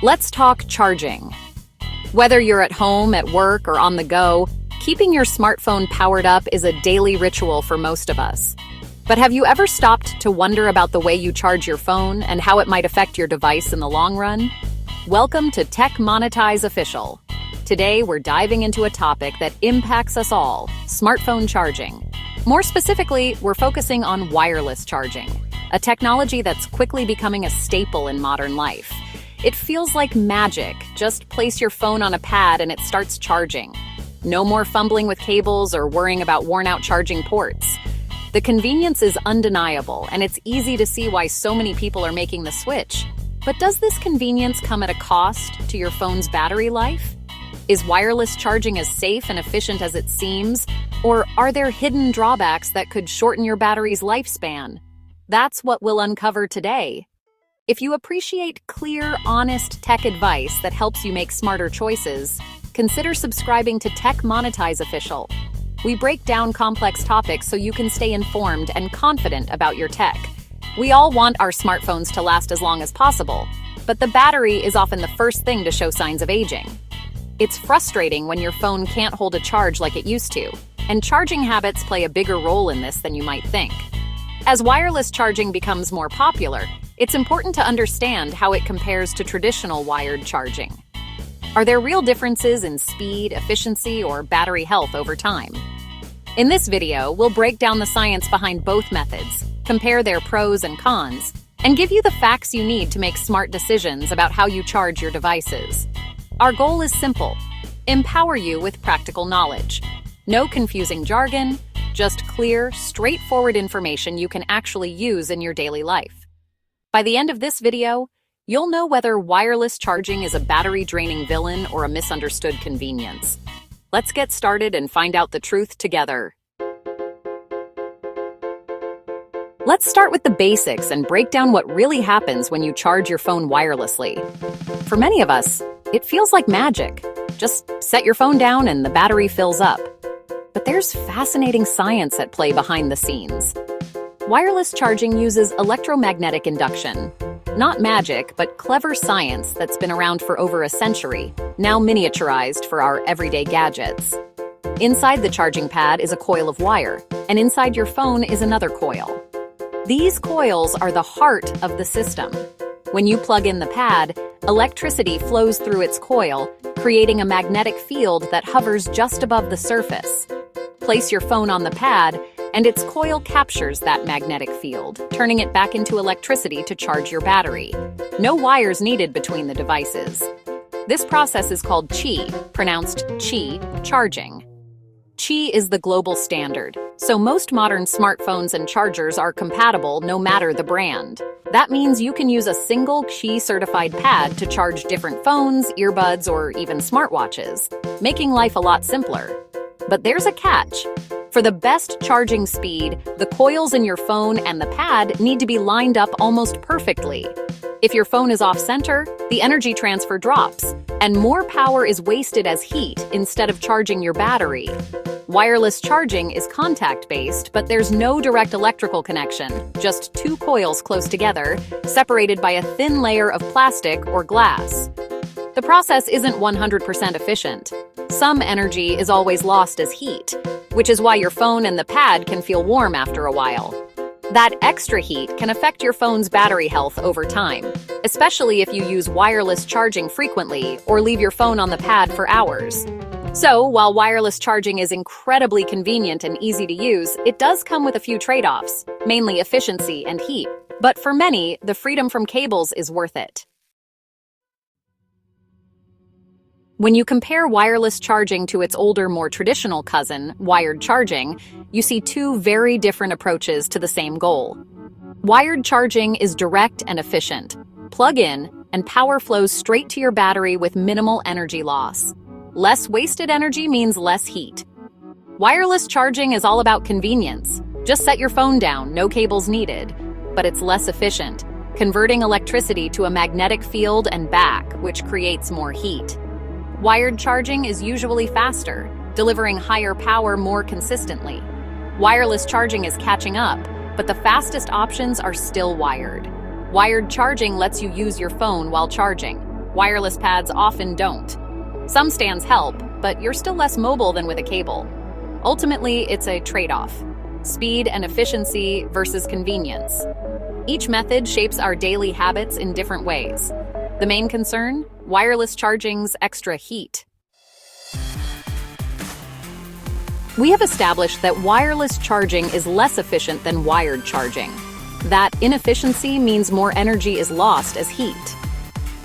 Let's talk charging. Whether you're at home, at work, or on the go, keeping your smartphone powered up is a daily ritual for most of us. But have you ever stopped to wonder about the way you charge your phone and how it might affect your device in the long run? Welcome to Monetize Official. Today, we're diving into a topic that impacts us all, smartphone charging. More specifically, we're focusing on wireless charging, a technology that's quickly becoming a staple in modern life. It feels like magic. Just place your phone on a pad and it starts charging. No more fumbling with cables or worrying about worn-out charging ports. The convenience is undeniable, and it's easy to see why so many people are making the switch. But does this convenience come at a cost to your phone's battery life? Is wireless charging as safe and efficient as it seems, or are there hidden drawbacks that could shorten your battery's lifespan? That's what we'll uncover today. If you appreciate clear, honest tech advice that helps you make smarter choices, consider subscribing to Monetize Official. We break down complex topics so you can stay informed and confident about your tech. We all want our smartphones to last as long as possible, but the battery is often the first thing to show signs of aging. It's frustrating when your phone can't hold a charge like it used to, and charging habits play a bigger role in this than you might think. As wireless charging becomes more popular, it's important to understand how it compares to traditional wired charging. Are there real differences in speed, efficiency, or battery health over time? In this video, we'll break down the science behind both methods, compare their pros and cons, and give you the facts you need to make smart decisions about how you charge your devices. Our goal is simple: empower you with practical knowledge. No confusing jargon, just clear, straightforward information you can actually use in your daily life. By the end of this video, you'll know whether wireless charging is a battery-draining villain or a misunderstood convenience. Let's get started and find out the truth together. Let's start with the basics and break down what really happens when you charge your phone wirelessly. For many of us, it feels like magic. Just set your phone down and the battery fills up. But there's fascinating science at play behind the scenes. Wireless charging uses electromagnetic induction. Not magic, but clever science that's been around for over a century, now miniaturized for our everyday gadgets. Inside the charging pad is a coil of wire, and inside your phone is another coil. These coils are the heart of the system. When you plug in the pad, electricity flows through its coil, creating a magnetic field that hovers just above the surface. Place your phone on the pad, and its coil captures that magnetic field, turning it back into electricity to charge your battery. No wires needed between the devices. This process is called Qi, pronounced Qi, charging. Qi is the global standard, so most modern smartphones and chargers are compatible no matter the brand. That means you can use a single Qi-certified pad to charge different phones, earbuds, or even smartwatches, making life a lot simpler. But there's a catch. For the best charging speed, the coils in your phone and the pad need to be lined up almost perfectly. If your phone is off-center, the energy transfer drops, and more power is wasted as heat instead of charging your battery. Wireless charging is contact-based, but there's no direct electrical connection, just two coils close together, separated by a thin layer of plastic or glass. The process isn't 100% efficient. Some energy is always lost as heat, which is why your phone and the pad can feel warm after a while. That extra heat can affect your phone's battery health over time, especially if you use wireless charging frequently or leave your phone on the pad for hours. So, while wireless charging is incredibly convenient and easy to use, it does come with a few trade-offs, mainly efficiency and heat. But for many, the freedom from cables is worth it. When you compare wireless charging to its older, more traditional cousin, wired charging, you see two very different approaches to the same goal. Wired charging is direct and efficient. Plug in, and power flows straight to your battery with minimal energy loss. Less wasted energy means less heat. Wireless charging is all about convenience. Just set your phone down, no cables needed. But it's less efficient, converting electricity to a magnetic field and back, which creates more heat. Wired charging is usually faster, delivering higher power more consistently. Wireless charging is catching up, but the fastest options are still wired. Wired charging lets you use your phone while charging. Wireless pads often don't. Some stands help, but you're still less mobile than with a cable. Ultimately, it's a trade-off: speed and efficiency versus convenience. Each method shapes our daily habits in different ways. The main concern? Wireless charging's extra heat. We have established that wireless charging is less efficient than wired charging. That inefficiency means more energy is lost as heat.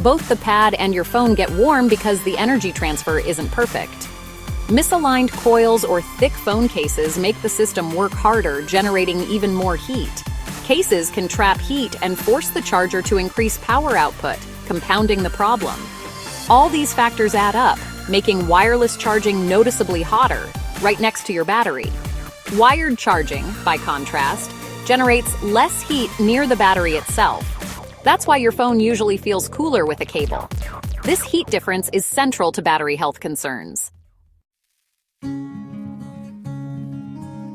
Both the pad and your phone get warm because the energy transfer isn't perfect. Misaligned coils or thick phone cases make the system work harder, generating even more heat. Cases can trap heat and force the charger to increase power output, compounding the problem. All these factors add up, making wireless charging noticeably hotter, right next to your battery. Wired charging, by contrast, generates less heat near the battery itself. That's why your phone usually feels cooler with a cable. This heat difference is central to battery health concerns.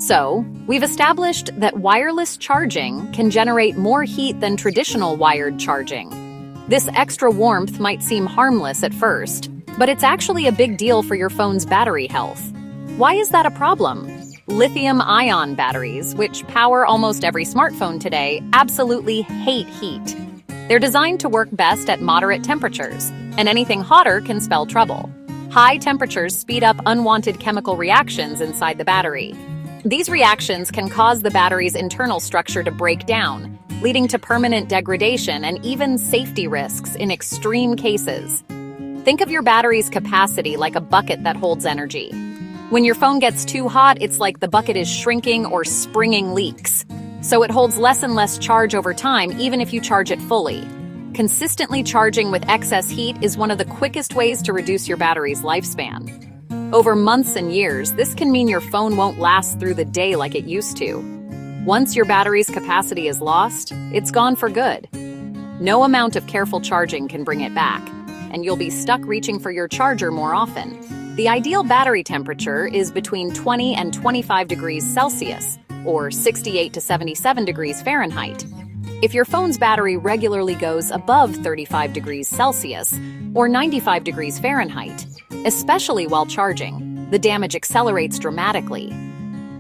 So, we've established that wireless charging can generate more heat than traditional wired charging. This extra warmth might seem harmless at first, but it's actually a big deal for your phone's battery health. Why is that a problem? Lithium-ion batteries, which power almost every smartphone today, absolutely hate heat. They're designed to work best at moderate temperatures, and anything hotter can spell trouble. High temperatures speed up unwanted chemical reactions inside the battery. These reactions can cause the battery's internal structure to break down, leading to permanent degradation and even safety risks in extreme cases. Think of your battery's capacity like a bucket that holds energy. When your phone gets too hot, it's like the bucket is shrinking or springing leaks. So it holds less and less charge over time, even if you charge it fully. Consistently charging with excess heat is one of the quickest ways to reduce your battery's lifespan. Over months and years, this can mean your phone won't last through the day like it used to. Once your battery's capacity is lost, it's gone for good. No amount of careful charging can bring it back, and you'll be stuck reaching for your charger more often. The ideal battery temperature is between 20 and 25 degrees Celsius, or 68 to 77 degrees Fahrenheit. If your phone's battery regularly goes above 35 degrees Celsius, or 95 degrees Fahrenheit, especially while charging, the damage accelerates dramatically.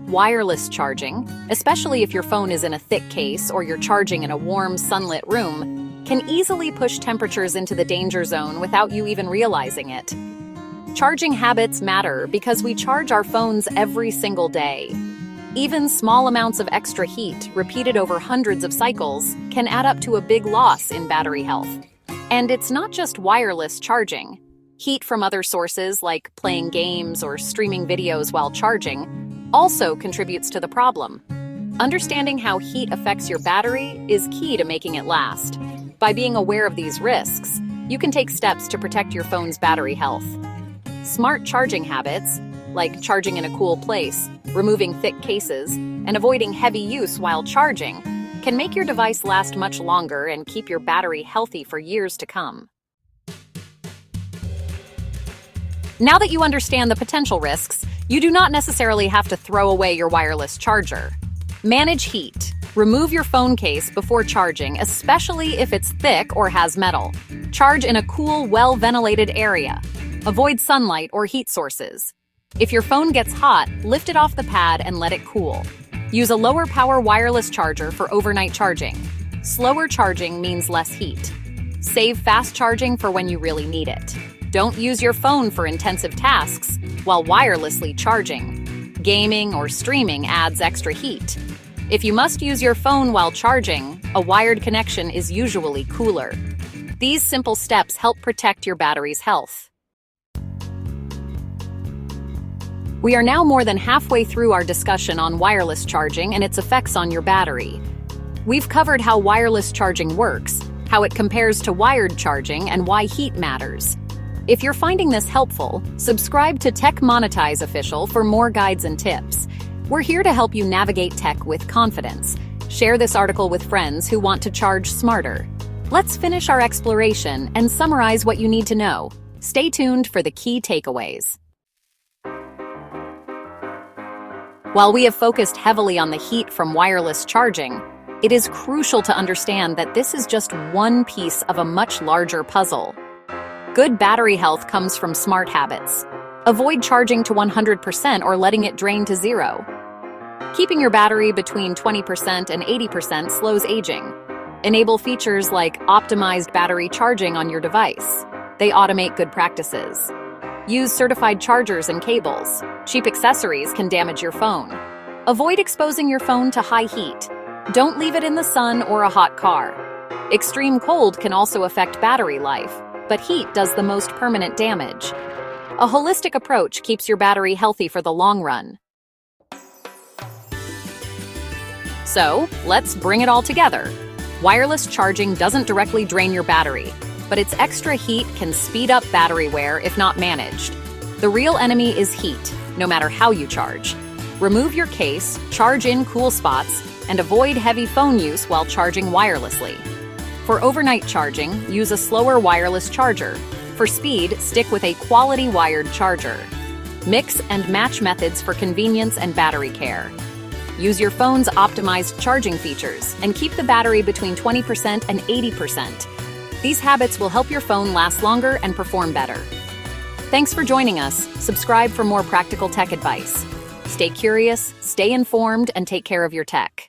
Wireless charging, especially if your phone is in a thick case or you're charging in a warm, sunlit room, can easily push temperatures into the danger zone without you even realizing it. Charging habits matter because we charge our phones every single day. Even small amounts of extra heat, repeated over hundreds of cycles, can add up to a big loss in battery health. And it's not just wireless charging. Heat from other sources, like playing games or streaming videos while charging, also contributes to the problem. Understanding how heat affects your battery is key to making it last. By being aware of these risks, you can take steps to protect your phone's battery health. Smart charging habits, like charging in a cool place, removing thick cases, and avoiding heavy use while charging, can make your device last much longer and keep your battery healthy for years to come. Now that you understand the potential risks, you do not necessarily have to throw away your wireless charger. Manage heat. Remove your phone case before charging, especially if it's thick or has metal. Charge in a cool, well-ventilated area. Avoid sunlight or heat sources. If your phone gets hot, lift it off the pad and let it cool. Use a lower power wireless charger for overnight charging. Slower charging means less heat. Save fast charging for when you really need it. Don't use your phone for intensive tasks while wirelessly charging. Gaming or streaming adds extra heat. If you must use your phone while charging, a wired connection is usually cooler. These simple steps help protect your battery's health. We are now more than halfway through our discussion on wireless charging and its effects on your battery. We've covered how wireless charging works, how it compares to wired charging, and why heat matters. If you're finding this helpful, subscribe to Tech Monetize Official for more guides and tips. We're here to help you navigate tech with confidence. Share this article with friends who want to charge smarter. Let's finish our exploration and summarize what you need to know. Stay tuned for the key takeaways. While we have focused heavily on the heat from wireless charging, it is crucial to understand that this is just one piece of a much larger puzzle. Good battery health comes from smart habits. Avoid charging to 100% or letting it drain to zero. Keeping your battery between 20% and 80% slows aging. Enable features like optimized battery charging on your device. They automate good practices. Use certified chargers and cables. Cheap accessories can damage your phone. Avoid exposing your phone to high heat. Don't leave it in the sun or a hot car. Extreme cold can also affect battery life, but heat does the most permanent damage. A holistic approach keeps your battery healthy for the long run. So, let's bring it all together. Wireless charging doesn't directly drain your battery, but its extra heat can speed up battery wear if not managed. The real enemy is heat, no matter how you charge. Remove your case, charge in cool spots, and avoid heavy phone use while charging wirelessly. For overnight charging, use a slower wireless charger. For speed, stick with a quality wired charger. Mix and match methods for convenience and battery care. Use your phone's optimized charging features and keep the battery between 20% and 80%. These habits will help your phone last longer and perform better. Thanks for joining us. Subscribe for more practical tech advice. Stay curious, stay informed, and take care of your tech.